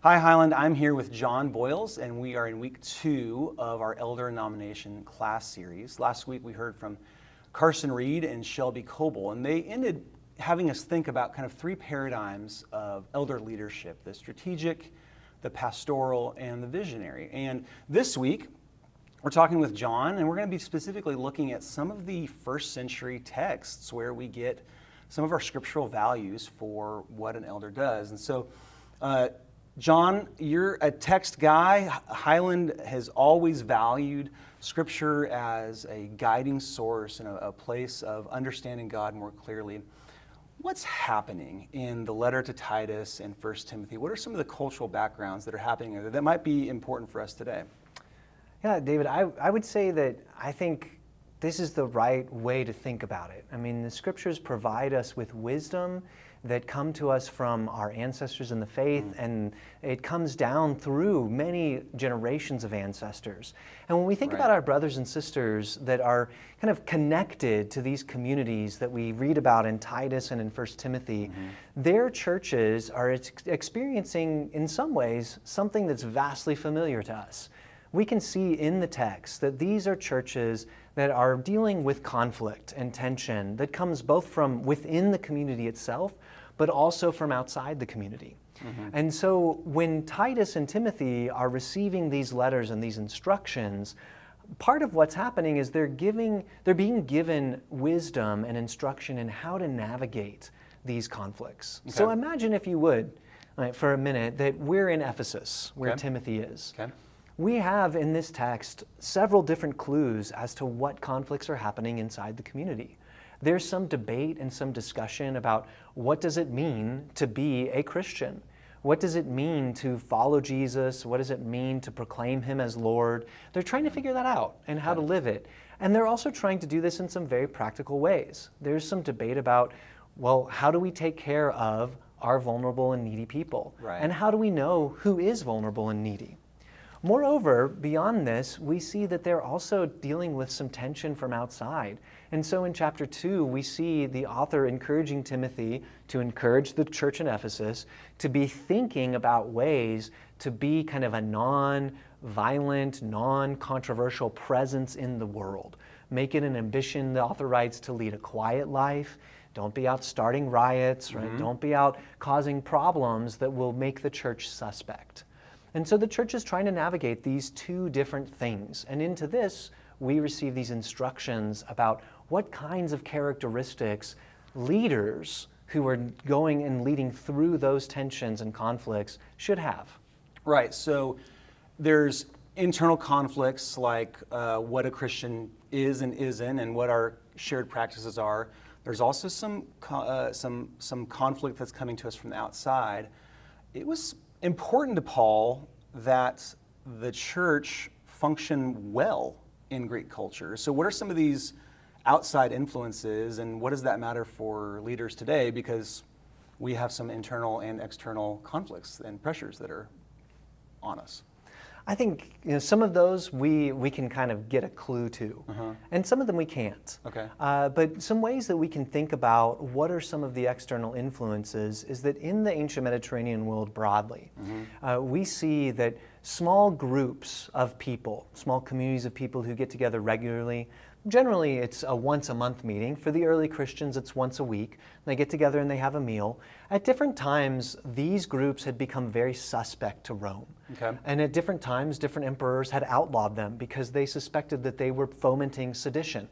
Hi Highland, I'm here with John Boyles, and we are in week 2 of our Elder Nomination class series. Last week we heard from Carson Reed and Shelby Coble, and they ended having us think about kind of 3 paradigms of elder leadership: the strategic, the pastoral, and the visionary. And this week we're talking with John, and we're going to be specifically looking at some of the first century texts where we get some of our scriptural values for what an elder does. And so John, you're a text guy. Highland has always valued Scripture as a guiding source and a place of understanding God more clearly. What's happening in the letter to Titus and 1 Timothy? What are some of the cultural backgrounds that are happening there that might be important for us today? Yeah, David, I would say that I think this is the right way to think about it. I mean, the Scriptures provide us with wisdom that come to us from our ancestors in the faith, and it comes down through many generations of ancestors. And when we think about our brothers and sisters that are kind of connected to these communities that we read about in Titus and in 1 Timothy, their churches are experiencing, in some ways, something that's vastly familiar to us. We can see in the text that these are churches that are dealing with conflict and tension that comes both from within the community itself, but also from outside the community. And so when Titus and Timothy are receiving these letters and these instructions, part of what's happening is they're being given wisdom and instruction in how to navigate these conflicts. Okay. So imagine, if you would, for a minute, that we're in Ephesus, where Timothy is. We have in this text several different clues as to what conflicts are happening inside the community. There's some debate and some discussion about what does it mean to be a Christian? What does it mean to follow Jesus? What does it mean to proclaim Him as Lord? They're trying to figure that out and how to live it. And they're also trying to do this in some very practical ways. There's some debate about, well, how do we take care of our vulnerable and needy people? And how do we know who is vulnerable and needy? Moreover, beyond this, we see that they're also dealing with some tension from outside. And so in chapter 2, we see the author encouraging Timothy to encourage the church in Ephesus to be thinking about ways to be kind of a non-violent, non-controversial presence in the world. Make it an ambition, the author writes, to lead a quiet life. Don't be out starting riots, right? Don't be out causing problems that will make the church suspect. And so the church is trying to navigate these 2 different things. And into this, we receive these instructions about what kinds of characteristics leaders who are going and leading through those tensions and conflicts should have. Right. So there's internal conflicts like what a Christian is and isn't, and what our shared practices are. There's also some conflict that's coming to us from the outside. It was important to Paul that the church function well in Greek culture. So what are some of these outside influences, and what does that matter for leaders today? Because we have some internal and external conflicts and pressures that are on us. I think some of those we can kind of get a clue to, and some of them we can't. But some ways that we can think about what are some of the external influences is that in the ancient Mediterranean world broadly, we see that small groups of people, small communities of people who get together regularly. Generally, it's a once-a-month meeting. For the early Christians, it's once a week. They get together and they have a meal. At different times, these groups had become very suspect to Rome. And at different times, different emperors had outlawed them because they suspected that they were fomenting sedition.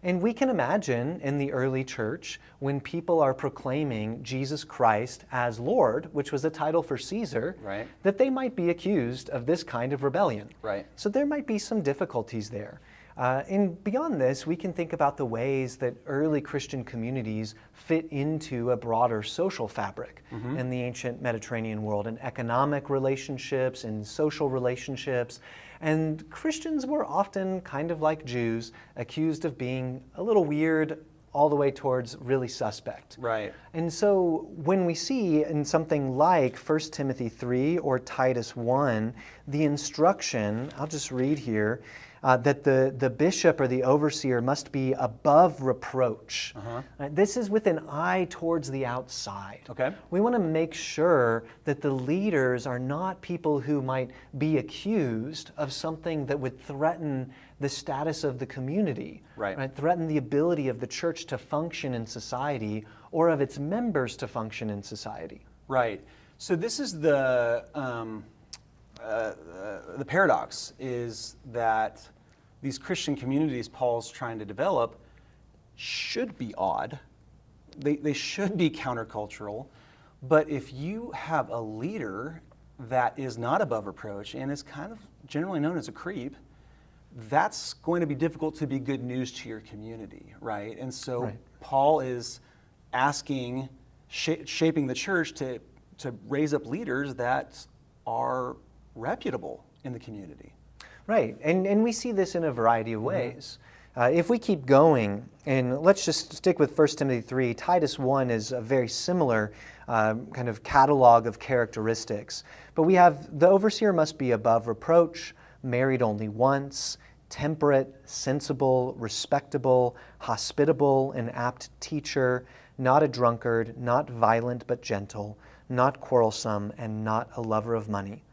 And we can imagine in the early church, when people are proclaiming Jesus Christ as Lord, which was a title for Caesar, that they might be accused of this kind of rebellion. So there might be some difficulties there. And beyond this, we can think about the ways that early Christian communities fit into a broader social fabric in the ancient Mediterranean world, in economic relationships, in social relationships. And Christians were often, kind of like Jews, accused of being a little weird, all the way towards really suspect. And so when we see in something like 1 Timothy 3 or Titus 1, the instruction, I'll just read here, that the bishop or the overseer must be above reproach. This is with an eye towards the outside. Okay. We want to make sure that the leaders are not people who might be accused of something that would threaten the status of the community, Right. Threaten the ability of the church to function in society or of its members to function in society. Right. So this is the paradox, is that these Christian communities Paul's trying to develop should be odd. They should be countercultural. But if you have a leader that is not above reproach and is kind of generally known as a creep, that's going to be difficult to be good news to your community, right? And so Right. Paul is asking, shaping the church to raise up leaders that are reputable in the community. Right, and we see this in a variety of ways. If we keep going, and let's just stick with 1 Timothy 3, Titus 1 is a very similar kind of catalog of characteristics. But we have the overseer must be above reproach, married only once, temperate, sensible, respectable, hospitable, an apt teacher, not a drunkard, not violent but gentle, not quarrelsome, and not a lover of money.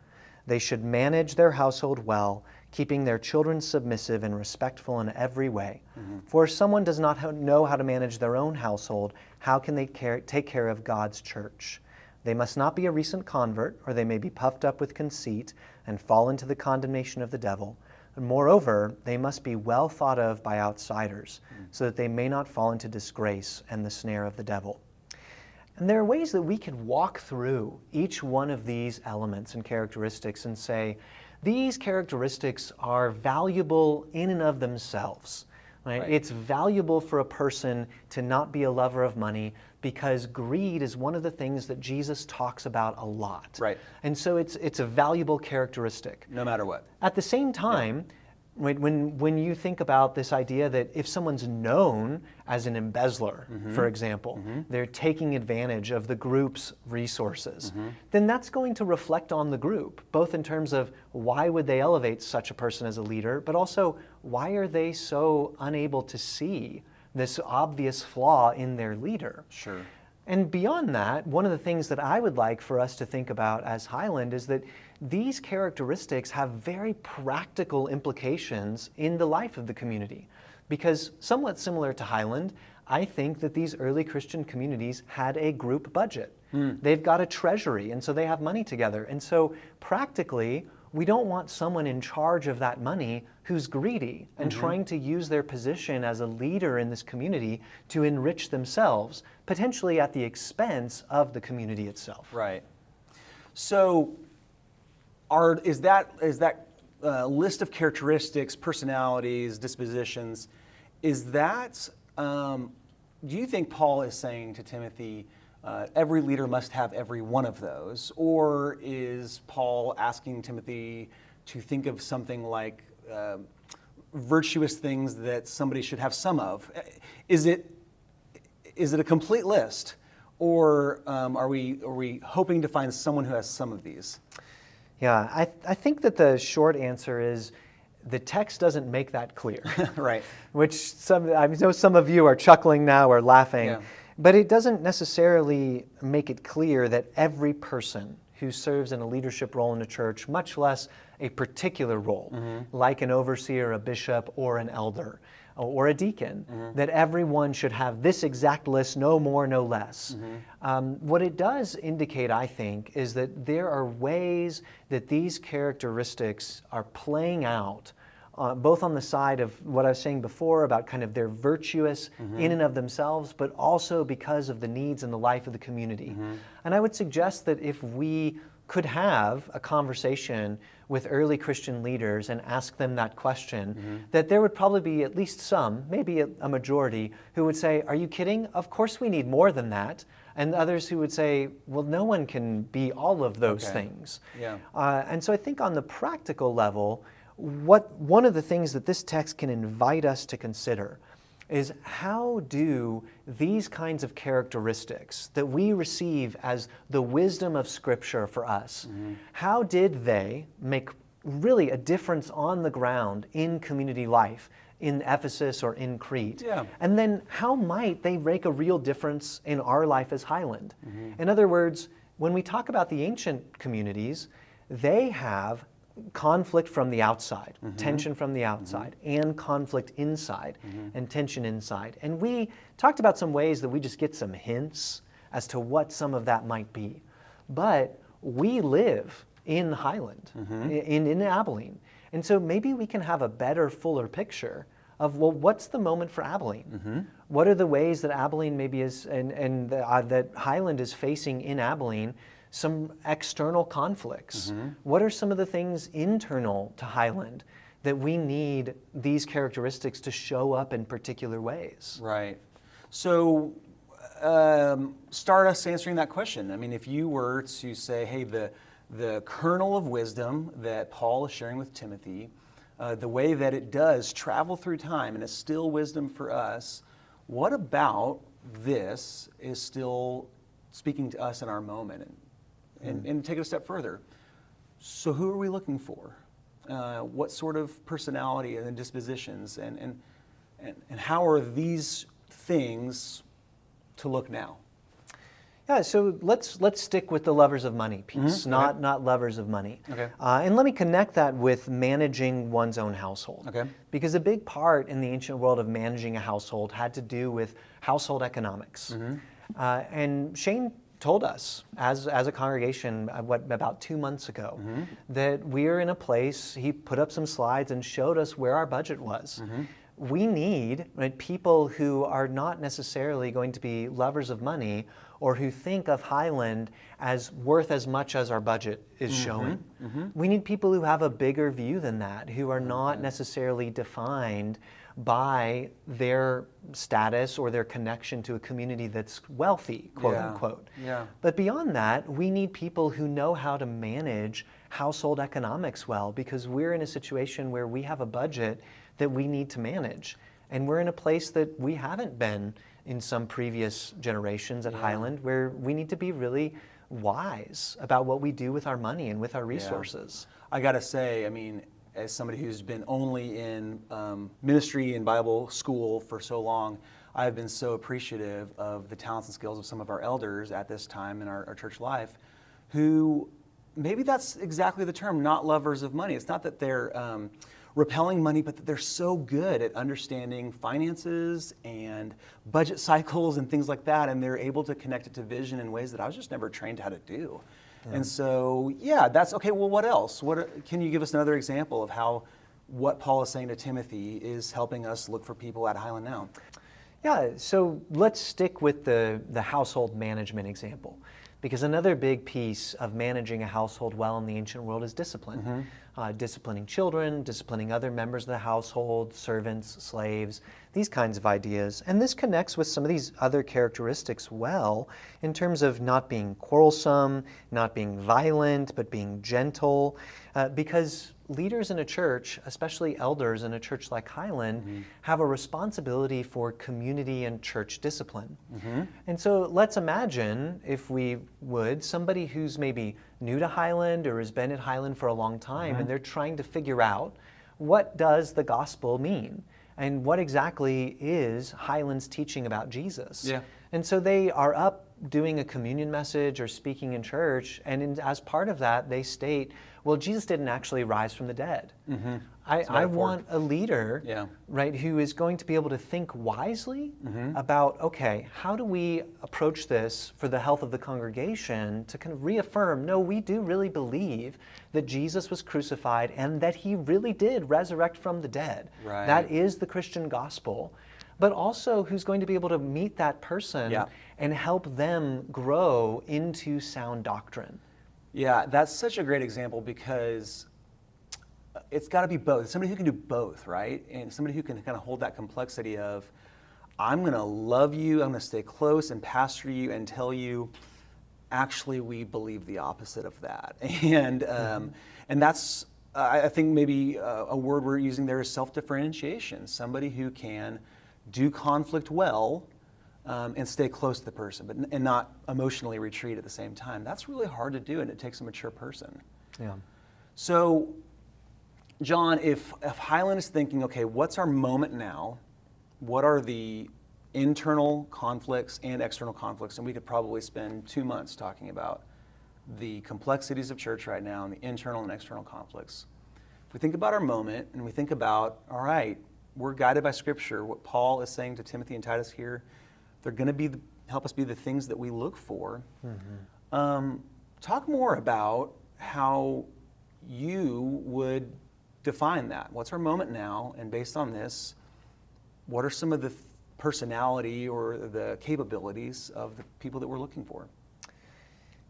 They should manage their household well, keeping their children submissive and respectful in every way. For if someone does not know how to manage their own household, how can they take care of God's church? They must not be a recent convert, or they may be puffed up with conceit and fall into the condemnation of the devil. And moreover, they must be well thought of by outsiders, so that they may not fall into disgrace and the snare of the devil. And there are ways that we can walk through each one of these elements and characteristics and say, these characteristics are valuable in and of themselves. Right? It's valuable for a person to not be a lover of money because greed is one of the things that Jesus talks about a lot. Right. And so it's a valuable characteristic. No matter what. At the same time, when you think about this idea that if someone's known as an embezzler, for example, they're taking advantage of the group's resources, then that's going to reflect on the group, both in terms of why would they elevate such a person as a leader, but also why are they so unable to see this obvious flaw in their leader? Sure. And beyond that, one of the things that I would like for us to think about as Highland is that these characteristics have very practical implications in the life of the community. Because somewhat similar to Highland, I think that these early Christian communities had a group budget. They've got a treasury, and so they have money together. And so practically, we don't want someone in charge of that money who's greedy and trying to use their position as a leader in this community to enrich themselves, potentially at the expense of the community itself. Right. So, is that list of characteristics, personalities, dispositions, is that, do you think Paul is saying to Timothy, every leader must have every one of those? Or is Paul asking Timothy to think of something like virtuous things that somebody should have some of? Is it a complete list? Or are we hoping to find someone who has some of these? Yeah, I think that the short answer is the text doesn't make that clear. Right. Which I know some of you are chuckling now or laughing, Yeah. but it doesn't necessarily make it clear that every person who serves in a leadership role in a church, much less a particular role, like an overseer, a bishop, or an elder, or a deacon, that everyone should have this exact list, no more, no less. What it does indicate, I think, is that there are ways that these characteristics are playing out, both on the side of what I was saying before about kind of they're virtuous in and of themselves, but also because of the needs and the life of the community. And I would suggest that if we could have a conversation with early Christian leaders and ask them that question, that there would probably be at least some, maybe a majority, who would say, are you kidding? Of course we need more than that. And others who would say, well, no one can be all of those things. Yeah. And so I think on the practical level, one of the things that this text can invite us to consider is how do these kinds of characteristics that we receive as the wisdom of Scripture for us, how did they make really a difference on the ground in community life in Ephesus or in Crete? Yeah. And then how might they make a real difference in our life as Highland? In other words, when we talk about the ancient communities, they have conflict from the outside, tension from the outside, and conflict inside, and tension inside. And we talked about some ways that we just get some hints as to what some of that might be. But we live in Highland, in Abilene. And so maybe we can have a better, fuller picture of, well, what's the moment for Abilene? What are the ways that Abilene maybe is, and that Highland is facing in Abilene some external conflicts? What are some of the things internal to Highland that we need these characteristics to show up in particular ways? Right. So start us answering that question. I mean, if you were to say, hey, the kernel of wisdom that Paul is sharing with Timothy, the way that it does travel through time and is still wisdom for us, what about this is still speaking to us in our moment? And take it a step further. So who are we looking for? What sort of personality and dispositions, and how are these things to look now? Yeah, so let's stick with the lovers of money piece, not lovers of money. Okay. And let me connect that with managing one's own household. Okay. Because a big part in the ancient world of managing a household had to do with household economics. And Shane told us as a congregation about 2 months ago that we're in a place, he put up some slides and showed us where our budget was. We need people who are not necessarily going to be lovers of money or who think of Highland as worth as much as our budget is showing. We need people who have a bigger view than that, who are not necessarily defined by their status or their connection to a community that's wealthy, quote unquote. Yeah. But beyond that, we need people who know how to manage household economics well, because we're in a situation where we have a budget that we need to manage. And we're in a place that we haven't been in some previous generations at Highland, where we need to be really wise about what we do with our money and with our resources. I got to say, I mean, as somebody who's been only in ministry and Bible school for so long, I've been so appreciative of the talents and skills of some of our elders at this time in our church life, who maybe that's exactly the term, not lovers of money. It's not that they're repelling money, but that they're so good at understanding finances and budget cycles and things like that, and they're able to connect it to vision in ways that I was just never trained how to do. And so, that's okay. Well, what else? Can you give us another example of how what Paul is saying to Timothy is helping us look for people at Highland now? Yeah, so let's stick with the household management example, because another big piece of managing a household well in the ancient world is discipline. Disciplining children, disciplining other members of the household, servants, slaves, these kinds of ideas. And this connects with some of these other characteristics well, in terms of not being quarrelsome, not being violent, but being gentle, because leaders in a church, especially elders in a church like Highland, have a responsibility for community and church discipline. And so let's imagine, if we would, somebody who's maybe new to Highland or has been at Highland for a long time, and they're trying to figure out, what does the gospel mean? And what exactly is Highland's teaching about Jesus? Yeah. And so they are up doing a communion message or speaking in church, and as part of that, they state, well, Jesus didn't actually rise from the dead. I want a leader, right, who is going to be able to think wisely about, okay, how do we approach this for the health of the congregation to kind of reaffirm, no, we do really believe that Jesus was crucified and that he really did resurrect from the dead. Right. That is the Christian gospel. But also who's going to be able to meet that person and help them grow into sound doctrine. Yeah, that's such a great example, because it's got to be both. Somebody who can do both, right? And somebody who can kind of hold that complexity of, I'm going to love you, I'm going to stay close and pastor you and tell you, actually, we believe the opposite of that. And that's, I think maybe a word we're using there is self-differentiation. Somebody who can do conflict well and stay close to the person, and not emotionally retreat at the same time. That's really hard to do, and it takes a mature person. Yeah. So John, if Highland is thinking, okay, what's our moment now? What are the internal conflicts and external conflicts? And we could probably spend 2 months talking about the complexities of church right now and the internal and external conflicts. If we think about our moment and we think about, all right, we're guided by Scripture, what Paul is saying to Timothy and Titus here, they're going to help us be the things that we look for. Talk more about how you would define that. What's our moment now? And based on this, what are some of the personality or the capabilities of the people that we're looking for?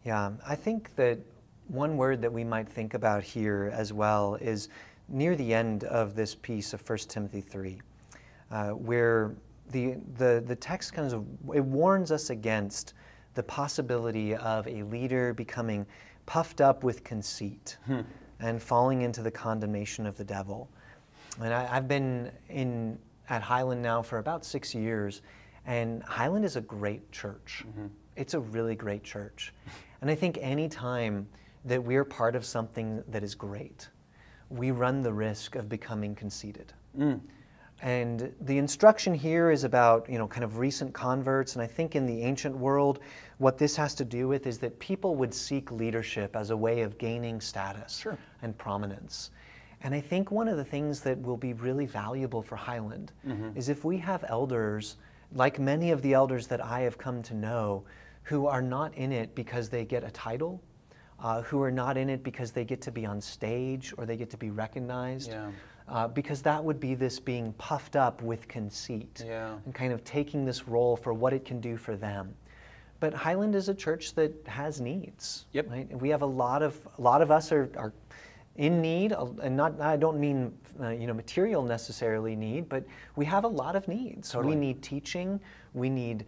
Yeah, I think that one word that we might think about here as well is near the end of this piece of 1 Timothy 3, where the text it warns us against the possibility of a leader becoming puffed up with conceit and falling into the condemnation of the devil. And I've been at Highland now for about 6 years, and Highland is a great church. It's a really great church. And I think any time that we're part of something that is great, we run the risk of becoming conceited. And the instruction here is about, kind of recent converts. And I think in the ancient world, what this has to do with is that people would seek leadership as a way of gaining status and prominence. And I think one of the things that will be really valuable for Highland is if we have elders, like many of the elders that I have come to know, who are not in it because they get a title, who are not in it because they get to be on stage or they get to be recognized. Because that would be this being puffed up with conceit and kind of taking this role for what it can do for them. But Highland is a church that has needs. Right? And we have a lot of us are in need, and I don't mean material necessarily need, but we have a lot of needs. We need teaching, we need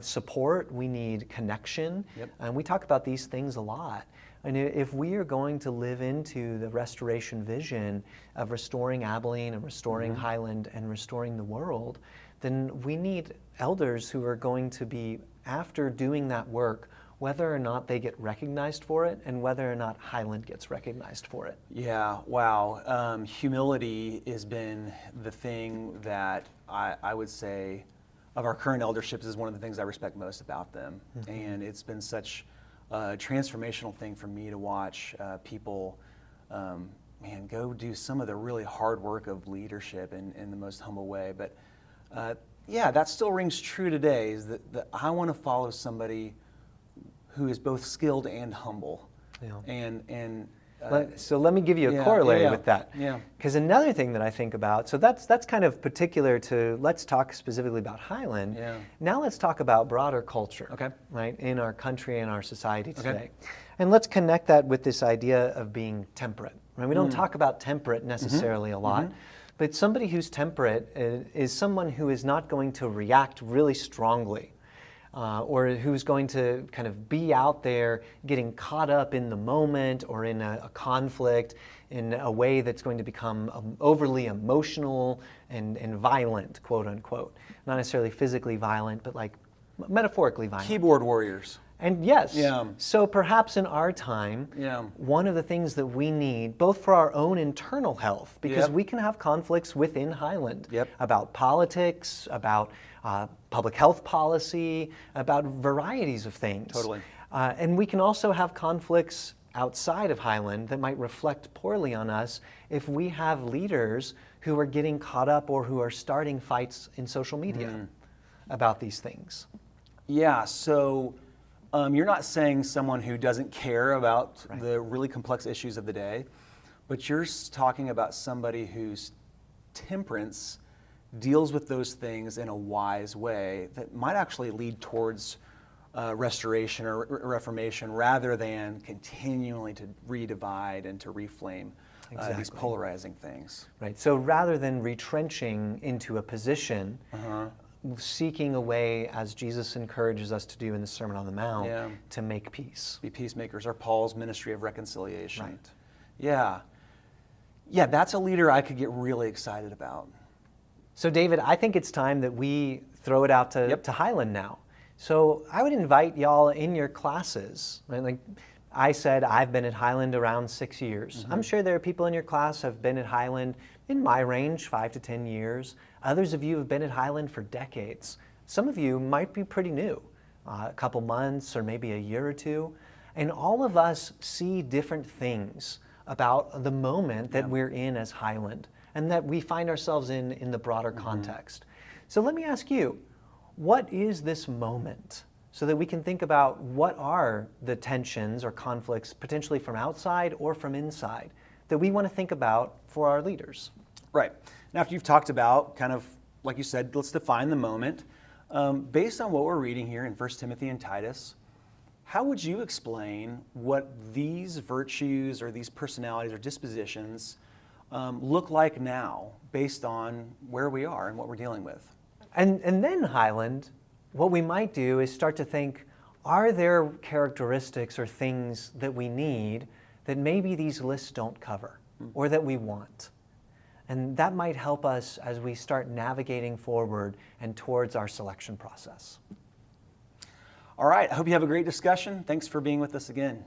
support, we need connection, and we talk about these things a lot. And if we are going to live into the restoration vision of restoring Abilene and restoring Highland and restoring the world, then we need elders who are going to be, after doing that work, whether or not they get recognized for it and whether or not Highland gets recognized for it. Yeah, wow. Humility has been the thing that I would say of our current elderships is one of the things I respect most about them. And it's been such a transformational thing for me to watch people go do some of the really hard work of leadership in the most humble way. But that still rings true today, is that I want to follow somebody who is both skilled and humble. So let me give you a corollary with that. Because another thing that I think about, so that's kind of particular to, let's talk specifically about Highland. Now let's talk about broader culture, right, in our country and our society today. And let's connect that with this idea of being temperate. Right? We don't talk about temperate necessarily a lot, but somebody who's temperate is someone who is not going to react really strongly. Or who's going to kind of be out there getting caught up in the moment or in a conflict in a way that's going to become overly emotional and violent, quote unquote. Not necessarily physically violent, but like metaphorically violent. Keyboard warriors. And yes, so perhaps in our time, one of the things that we need, both for our own internal health, because we can have conflicts within Highland about politics, about public health policy, about varieties of things. And we can also have conflicts outside of Highland that might reflect poorly on us if we have leaders who are getting caught up or who are starting fights in social media about these things. So you're not saying someone who doesn't care about the really complex issues of the day, but you're talking about somebody whose temperance deals with those things in a wise way that might actually lead towards restoration or reformation rather than continually to redivide and to reflame these polarizing things. Right. So rather than retrenching into a position, seeking a way, as Jesus encourages us to do in the Sermon on the Mount, to make peace. Be peacemakers, or Paul's ministry of reconciliation. Yeah, that's a leader I could get really excited about. So David, I think it's time that we throw it out to Highland now. So I would invite y'all in your classes, right? Like I said I've been at Highland around 6 years. I'm sure there are people in your class have been at Highland in my range, 5 to 10 years. Others of you have been at Highland for decades. Some of you might be pretty new, a couple months or maybe a year or two. And all of us see different things about the moment that we're in as Highland and that we find ourselves in the broader context. So let me ask you, what is this moment? So that we can think about what are the tensions or conflicts potentially from outside or from inside that we want to think about for our leaders. Right. Now, after you've talked about kind of, like you said, let's define the moment. Based on what we're reading here in 1 Timothy and Titus, how would you explain what these virtues or these personalities or dispositions look like now based on where we are and what we're dealing with? And then, Highland, what we might do is start to think, are there characteristics or things that we need that maybe these lists don't cover or that we want? And that might help us as we start navigating forward and towards our selection process. All right, I hope you have a great discussion. Thanks for being with us again.